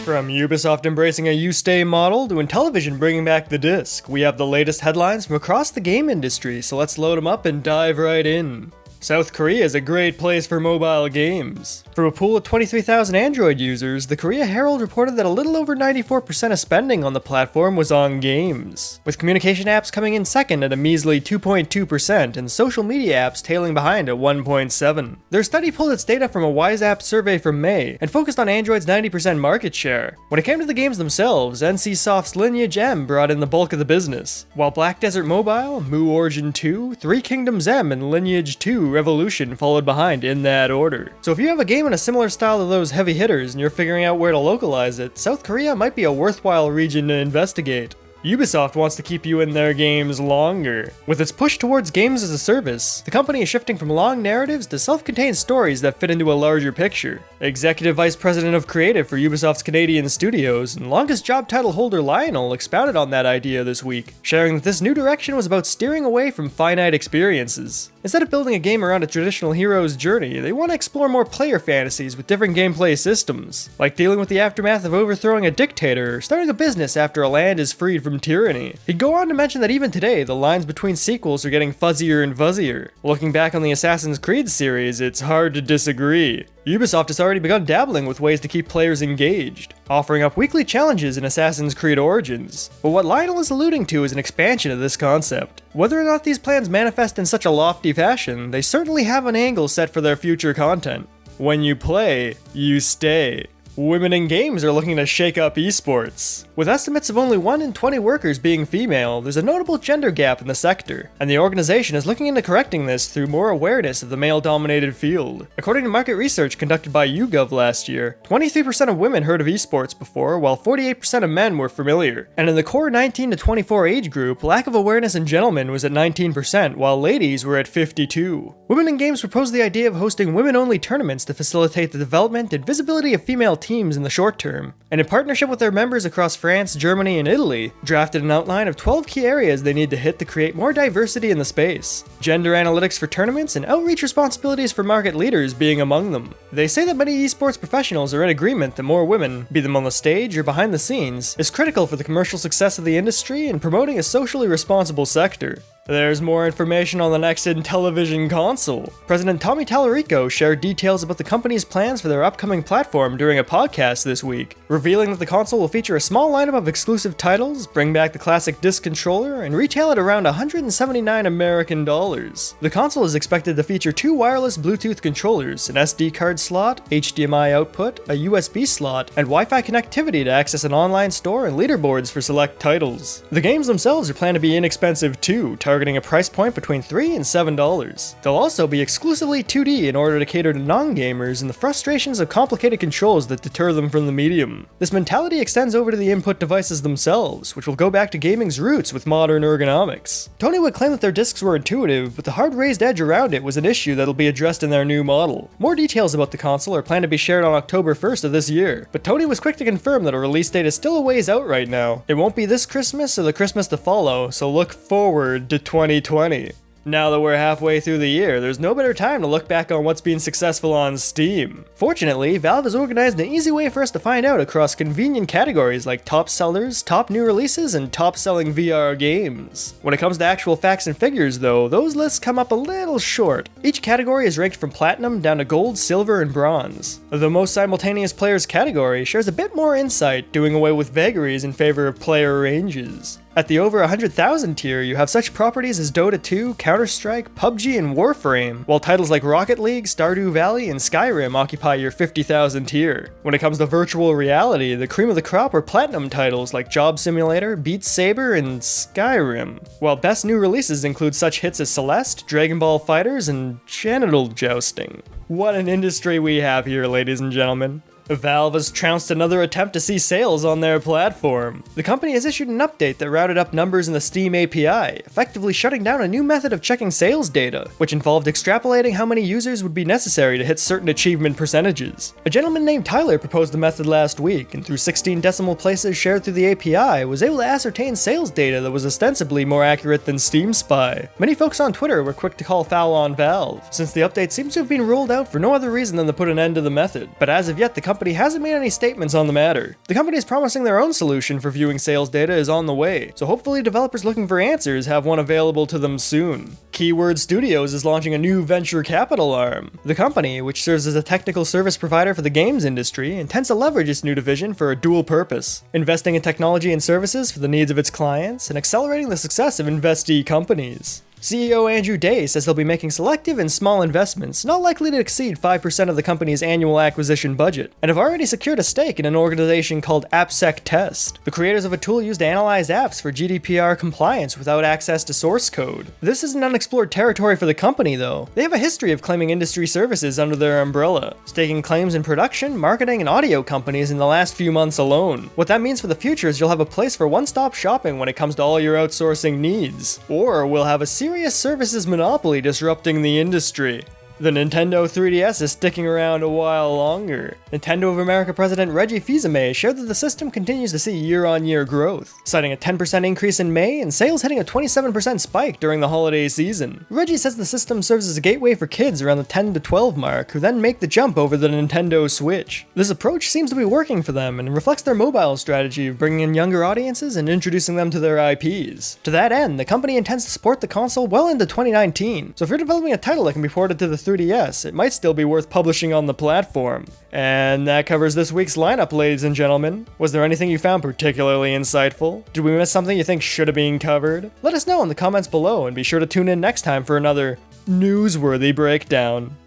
From Ubisoft embracing a Ustay model to Intellivision bringing back the disc, we have the latest headlines from across the game industry, so let's load them up and dive right in. South Korea is a great place for mobile games. From a pool of 23,000 Android users, the Korea Herald reported that a little over 94% of spending on the platform was on games, with communication apps coming in second at a measly 2.2% and social media apps tailing behind at 1.7%. Their study pulled its data from a WiseApp survey from May and focused on Android's 90% market share. When it came to the games themselves, NCSoft's Lineage M brought in the bulk of the business, while Black Desert Mobile, Mu Origin 2, Three Kingdoms M, and Lineage 2 Revolution followed behind in that order. So if you have a game in a similar style to those heavy hitters and you're figuring out where to localize it, South Korea might be a worthwhile region to investigate. Ubisoft wants to keep you in their games longer. With its push towards games as a service, the company is shifting from long narratives to self-contained stories that fit into a larger picture. Executive Vice President of Creative for Ubisoft's Canadian studios and longest job title holder Lionel expounded on that idea this week, sharing that this new direction was about steering away from finite experiences. Instead of building a game around a traditional hero's journey, they want to explore more player fantasies with different gameplay systems, like dealing with the aftermath of overthrowing a dictator or starting a business after a land is freed from tyranny. He'd go on to mention that even today, the lines between sequels are getting fuzzier and fuzzier. Looking back on the Assassin's Creed series, it's hard to disagree. Ubisoft has already begun dabbling with ways to keep players engaged, offering up weekly challenges in Assassin's Creed Origins. But what Lionel is alluding to is an expansion of this concept. Whether or not these plans manifest in such a lofty fashion, they certainly have an angle set for their future content. When you play, you stay. Women in games are looking to shake up esports. With estimates of only 1 in 20 workers being female, there's a notable gender gap in the sector, and the organization is looking into correcting this through more awareness of the male-dominated field. According to market research conducted by YouGov last year, 23% of women heard of esports before, while 48% of men were familiar. And in the core 19 to 24 age group, lack of awareness in gentlemen was at 19%, while ladies were at 52%. Women in Games proposed the idea of hosting women-only tournaments to facilitate the development and visibility of female teams in the short term, and in partnership with their members across France, Germany, and Italy, drafted an outline of 12 key areas they need to hit to create more diversity in the space, gender analytics for tournaments and outreach responsibilities for market leaders being among them. They say that many esports professionals are in agreement that more women, be them on the stage or behind the scenes, is critical for the commercial success of the industry and promoting a socially responsible sector. There's more information on the next Intellivision console. President Tommy Tallarico shared details about the company's plans for their upcoming platform during a podcast this week, revealing that the console will feature a small lineup of exclusive titles, bring back the classic disc controller, and retail at around $179 American dollars. The console is expected to feature 2 wireless Bluetooth controllers, an SD card slot, HDMI output, a USB slot, and Wi-Fi connectivity to access an online store and leaderboards for select titles. The games themselves are planned to be inexpensive too, targeting a price point between $3 and $7. They'll also be exclusively 2D in order to cater to non-gamers and the frustrations of complicated controls that deter them from the medium. This mentality extends over to the input devices themselves, which will go back to gaming's roots with modern ergonomics. Tony would claim that their discs were intuitive, but the hard raised edge around it was an issue that'll be addressed in their new model. More details about the console are planned to be shared on October 1st of this year, but Tony was quick to confirm that a release date is still a ways out right now. It won't be this Christmas or the Christmas to follow, so look forward to 2020. Now that we're halfway through the year, there's no better time to look back on what's been successful on Steam. Fortunately, Valve has organized an easy way for us to find out across convenient categories like top sellers, top new releases, and top selling VR games. When it comes to actual facts and figures though, those lists come up a little short. Each category is ranked from platinum down to gold, silver, and bronze. The most simultaneous players category shares a bit more insight, doing away with vagaries in favor of player ranges. At the over 100,000 tier, you have such properties as Dota 2, Counter-Strike, PUBG, and Warframe, while titles like Rocket League, Stardew Valley, and Skyrim occupy your 50,000 tier. When it comes to virtual reality, the cream of the crop are platinum titles like Job Simulator, Beat Saber, and Skyrim, while best new releases include such hits as Celeste, Dragon Ball FighterZ, and Genital Jousting. What an industry we have here, ladies and gentlemen. Valve has trounced another attempt to see sales on their platform. The company has issued an update that routed up numbers in the Steam API, effectively shutting down a new method of checking sales data, which involved extrapolating how many users would be necessary to hit certain achievement percentages. A gentleman named Tyler proposed the method last week, and through 16 decimal places shared through the API, was able to ascertain sales data that was ostensibly more accurate than Steam Spy. Many folks on Twitter were quick to call foul on Valve, since the update seems to have been rolled out for no other reason than to put an end to the method. But as of yet, the company company hasn't made any statements on the matter. The company is promising their own solution for viewing sales data is on the way, so hopefully developers looking for answers have one available to them soon. Keyword Studios is launching a new venture capital arm. The company, which serves as a technical service provider for the games industry, intends to leverage its new division for a dual purpose, investing in technology and services for the needs of its clients and accelerating the success of investee companies. CEO Andrew Day says they'll be making selective and small investments, not likely to exceed 5% of the company's annual acquisition budget, and have already secured a stake in an organization called AppSec Test, the creators of a tool used to analyze apps for GDPR compliance without access to source code. This is an unexplored territory for the company, though. They have a history of claiming industry services under their umbrella, staking claims in production, marketing, and audio companies in the last few months alone. What that means for the future is you'll have a place for one-stop shopping when it comes to all your outsourcing needs, or we'll have a serious services monopoly disrupting the industry. The Nintendo 3DS is sticking around a while longer. Nintendo of America President Reggie Fils-Aimé shared that the system continues to see year-on-year growth, citing a 10% increase in May and sales hitting a 27% spike during the holiday season. Reggie says the system serves as a gateway for kids around the 10 to 12 mark who then make the jump over the Nintendo Switch. This approach seems to be working for them and reflects their mobile strategy of bringing in younger audiences and introducing them to their IPs. To that end, the company intends to support the console well into 2019, so if you're developing a title that can be ported to the 3DS, it might still be worth publishing on the platform. And that covers this week's lineup, ladies and gentlemen. Was there anything you found particularly insightful? Did we miss something you think should have been covered? Let us know in the comments below, and be sure to tune in next time for another newsworthy breakdown.